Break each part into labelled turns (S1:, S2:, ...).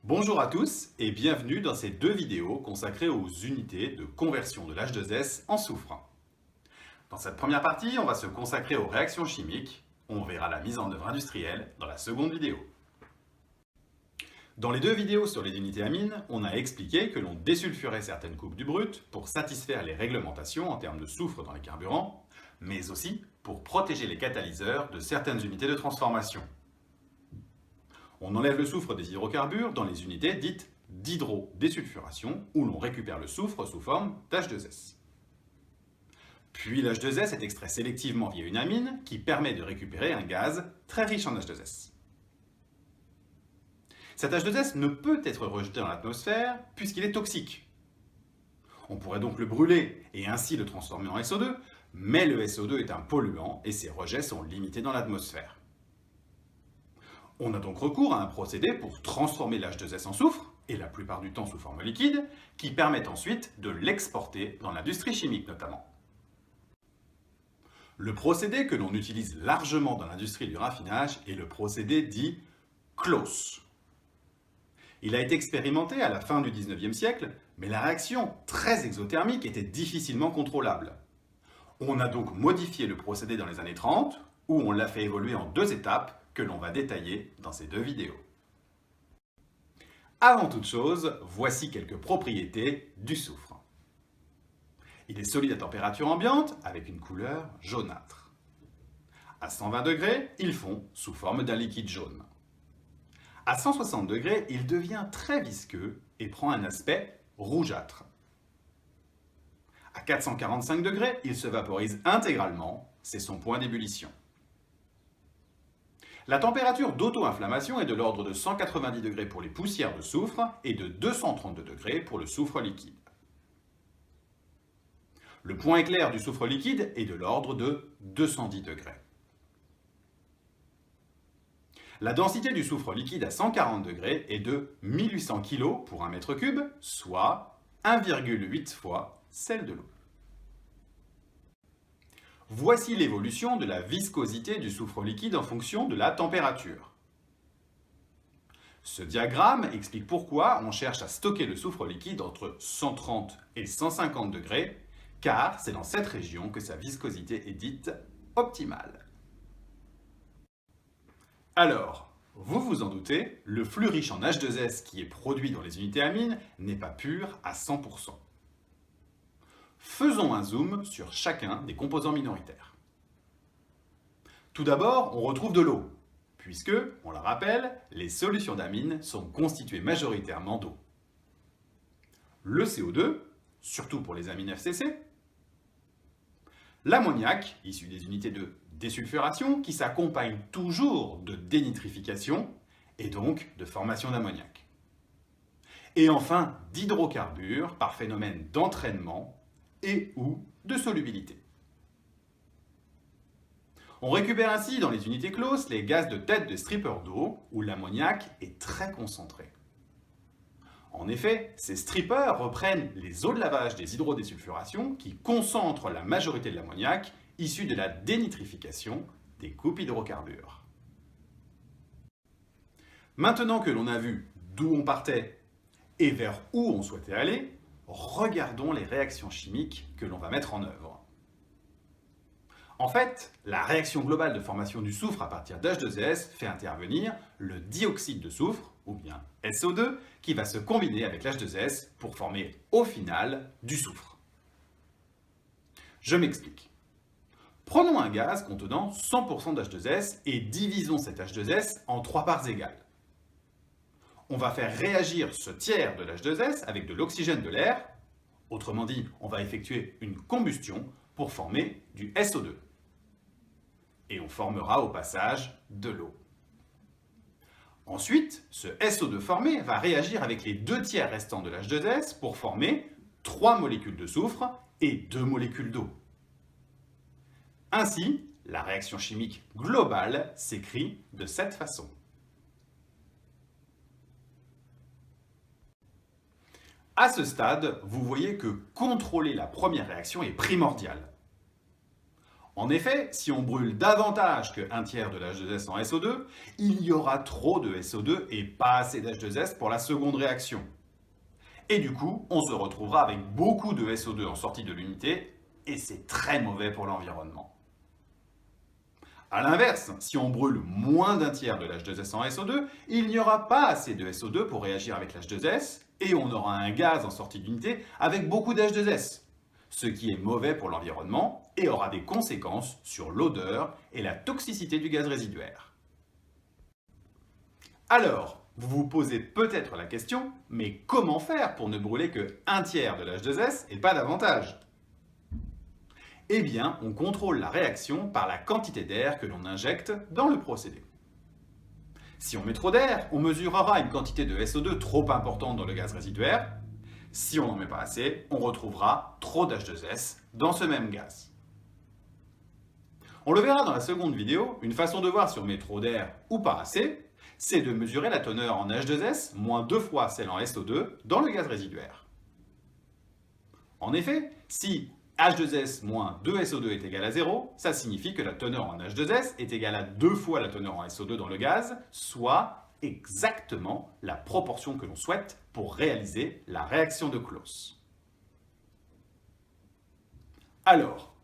S1: Bonjour à tous et bienvenue dans ces deux vidéos consacrées aux unités de conversion de l'H2S en soufre. Dans cette première partie, on va se consacrer aux réactions chimiques. On verra la mise en œuvre industrielle dans la seconde vidéo. Dans les deux vidéos sur les unités amines, on a expliqué que l'on désulfurait certaines coupes du brut pour satisfaire les réglementations en termes de soufre dans les carburants, mais aussi pour protéger les catalyseurs de certaines unités de transformation. On enlève le soufre des hydrocarbures dans les unités dites d'hydrodésulfuration, où l'on récupère le soufre sous forme d'H2S. Puis l'H2S est extrait sélectivement via une amine qui permet de récupérer un gaz très riche en H2S. Cet H2S ne peut être rejeté dans l'atmosphère puisqu'il est toxique. On pourrait donc le brûler et ainsi le transformer en SO2, mais le SO2 est un polluant et ses rejets sont limités dans l'atmosphère. On a donc recours à un procédé pour transformer l'H2S en soufre, et la plupart du temps sous forme liquide, qui permet ensuite de l'exporter dans l'industrie chimique notamment. Le procédé que l'on utilise largement dans l'industrie du raffinage est le procédé dit Claus. Il a été expérimenté à la fin du 19e siècle, mais la réaction très exothermique était difficilement contrôlable. On a donc modifié le procédé dans les années 30, où on l'a fait évoluer en deux étapes que l'on va détailler dans ces deux vidéos. Avant toute chose, voici quelques propriétés du soufre. Il est solide à température ambiante avec une couleur jaunâtre. À 120 degrés, il fond sous forme d'un liquide jaune. À 160 degrés, il devient très visqueux et prend un aspect rougeâtre. À 445 degrés, il se vaporise intégralement, c'est son point d'ébullition. La température d'auto-inflammation est de l'ordre de 190 degrés pour les poussières de soufre et de 232 degrés pour le soufre liquide. Le point éclair du soufre liquide est de l'ordre de 210 degrés. La densité du soufre liquide à 140 degrés est de 1800 kg pour 1 mètre cube, soit 1,8 fois celle de l'eau. Voici l'évolution de la viscosité du soufre liquide en fonction de la température. Ce diagramme explique pourquoi on cherche à stocker le soufre liquide entre 130 et 150 degrés, car c'est dans cette région que sa viscosité est dite optimale. Alors, vous vous en doutez, le flux riche en H2S qui est produit dans les unités amines n'est pas pur à 100%. Faisons un zoom sur chacun des composants minoritaires. Tout d'abord, on retrouve de l'eau, puisque, on le rappelle, les solutions d'amine sont constituées majoritairement d'eau. Le CO2, surtout pour les amines FCC. L'ammoniac, issu des unités de désulfuration, qui s'accompagne toujours de dénitrification et donc de formation d'ammoniac. Et enfin, d'hydrocarbures par phénomène d'entraînement et ou de solubilité. On récupère ainsi dans les unités closes les gaz de tête de strippers d'eau où l'ammoniac est très concentré. En effet, ces strippers reprennent les eaux de lavage des hydrodésulfurations qui concentrent la majorité de l'ammoniac issu de la dénitrification des coupes hydrocarbures. Maintenant que l'on a vu d'où on partait et vers où on souhaitait aller, regardons les réactions chimiques que l'on va mettre en œuvre. En fait, la réaction globale de formation du soufre à partir d'H2S fait intervenir le dioxyde de soufre, ou bien SO2, qui va se combiner avec l'H2S pour former au final du soufre. Je m'explique. Prenons un gaz contenant 100% d'H2S et divisons cet H2S en 3 parts égales. On va faire réagir ce tiers de l'H2S avec de l'oxygène de l'air. Autrement dit, on va effectuer une combustion pour former du SO2. Et on formera au passage de l'eau. Ensuite, ce SO2 formé va réagir avec les 2 tiers restants de l'H2S pour former 3 molécules de soufre et 2 molécules d'eau. Ainsi, la réaction chimique globale s'écrit de cette façon. À ce stade, vous voyez que contrôler la première réaction est primordial. En effet, si on brûle davantage que 1/3 de l'H2S en SO2, il y aura trop de SO2 et pas assez d'H2S pour la seconde réaction. Et du coup, on se retrouvera avec beaucoup de SO2 en sortie de l'unité, et c'est très mauvais pour l'environnement. A l'inverse, si on brûle moins d'1/3 de l'H2S en SO2, il n'y aura pas assez de SO2 pour réagir avec l'H2S, et on aura un gaz en sortie d'unité avec beaucoup d'H2S, ce qui est mauvais pour l'environnement et aura des conséquences sur l'odeur et la toxicité du gaz résiduaire. Alors, vous vous posez peut-être la question, mais comment faire pour ne brûler que 1/3 de l'H2S et pas davantage? Eh bien, on contrôle la réaction par la quantité d'air que l'on injecte dans le procédé. Si on met trop d'air, on mesurera une quantité de SO2 trop importante dans le gaz résiduaire. Si on n'en met pas assez, on retrouvera trop d'H2S dans ce même gaz. On le verra dans la seconde vidéo, une façon de voir si on met trop d'air ou pas assez, c'est de mesurer la teneur en H2S moins 2 fois celle en SO2 dans le gaz résiduaire. En effet, si H2S moins 2SO2 est égal à 0, ça signifie que la teneur en H2S est égale à 2 fois la teneur en SO2 dans le gaz, soit exactement la proportion que l'on souhaite pour réaliser la réaction de Claus. Alors,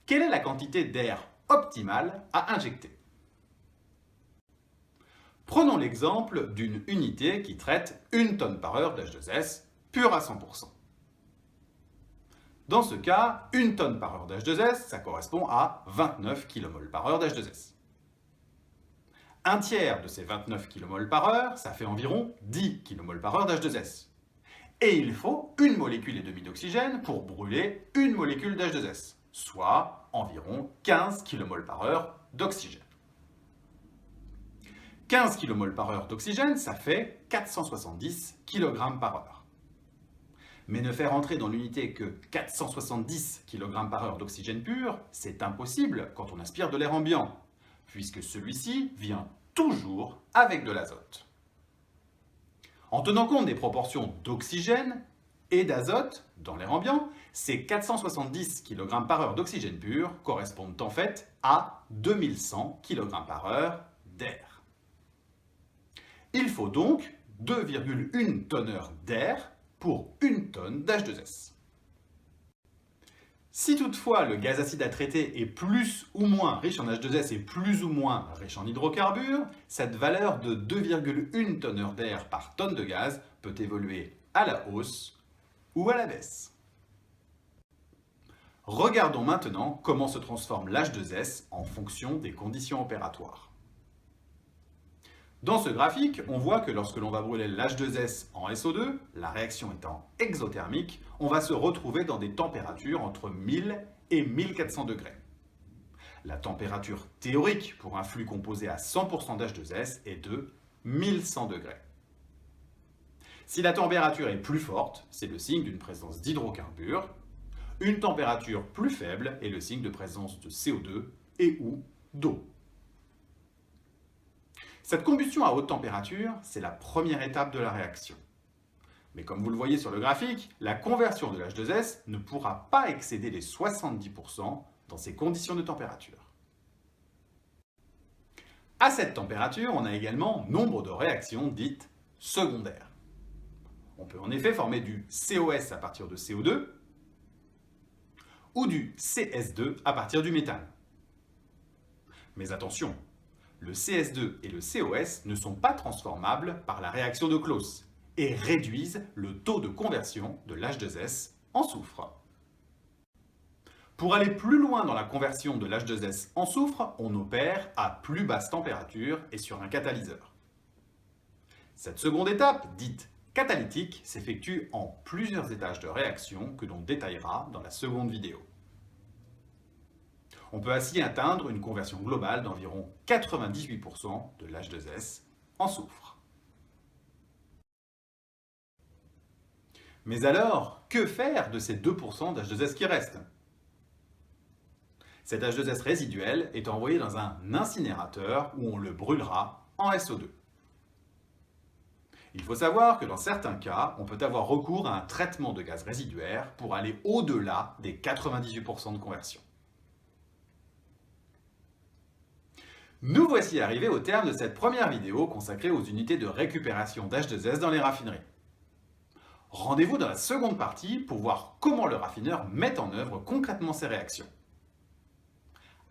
S1: quelle est la quantité d'air optimale à injecter? Prenons l'exemple d'une unité qui traite 1 tonne par heure d'H2S pur à 100%. Dans ce cas, 1 tonne par heure d'H2S, ça correspond à 29 kmol par heure d'H2S. 1/3 de ces 29 kmol par heure, ça fait environ 10 kmol par heure d'H2S. Et il faut une molécule et demie d'oxygène pour brûler une molécule d'H2S, soit environ 15 kmol par heure d'oxygène. 15 kmol par heure d'oxygène, ça fait 470 kg par heure. Mais ne faire entrer dans l'unité que 470 kg par heure d'oxygène pur, c'est impossible quand on aspire de l'air ambiant, puisque celui-ci vient toujours avec de l'azote. En tenant compte des proportions d'oxygène et d'azote dans l'air ambiant, ces 470 kg par heure d'oxygène pur correspondent en fait à 2100 kg par heure d'air. Il faut donc 2,1 tonneurs d'air pour 1 tonne d'H2S. Si toutefois le gaz acide à traiter est plus ou moins riche en H2S et plus ou moins riche en hydrocarbures, cette valeur de 2,1 tonneurs d'air par tonne de gaz peut évoluer à la hausse ou à la baisse. Regardons maintenant comment se transforme l'H2S en fonction des conditions opératoires. Dans ce graphique, on voit que lorsque l'on va brûler l'H2S en SO2, la réaction étant exothermique, on va se retrouver dans des températures entre 1000 et 1400 degrés. La température théorique pour un flux composé à 100% d'H2S est de 1100 degrés. Si la température est plus forte, c'est le signe d'une présence d'hydrocarbures. Une température plus faible est le signe de présence de CO2 et ou d'eau. Cette combustion à haute température, c'est la première étape de la réaction. Mais comme vous le voyez sur le graphique, la conversion de l'H2S ne pourra pas excéder les 70% dans ces conditions de température. À cette température, on a également nombre de réactions dites secondaires. On peut en effet former du COS à partir de CO2 ou du CS2 à partir du méthane. Mais attention, le CS2 et le COS ne sont pas transformables par la réaction de Claus et réduisent le taux de conversion de l'H2S en soufre. Pour aller plus loin dans la conversion de l'H2S en soufre, on opère à plus basse température et sur un catalyseur. Cette seconde étape, dite catalytique, s'effectue en plusieurs étages de réaction que l'on détaillera dans la seconde vidéo. On peut ainsi atteindre une conversion globale d'environ 98% de l'H2S en soufre. Mais alors, que faire de ces 2% d'H2S qui restent? Cet H2S résiduel est envoyé dans un incinérateur où on le brûlera en SO2. Il faut savoir que dans certains cas, on peut avoir recours à un traitement de gaz résiduaire pour aller au-delà des 98% de conversion. Nous voici arrivés au terme de cette première vidéo consacrée aux unités de récupération d'H2S dans les raffineries. Rendez-vous dans la seconde partie pour voir comment le raffineur met en œuvre concrètement ces réactions.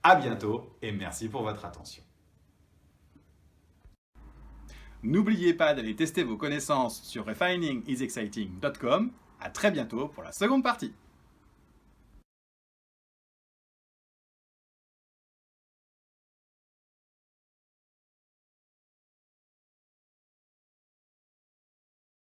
S1: À bientôt et merci pour votre attention. N'oubliez pas d'aller tester vos connaissances sur refiningIsExciting.com. À très bientôt pour la seconde partie.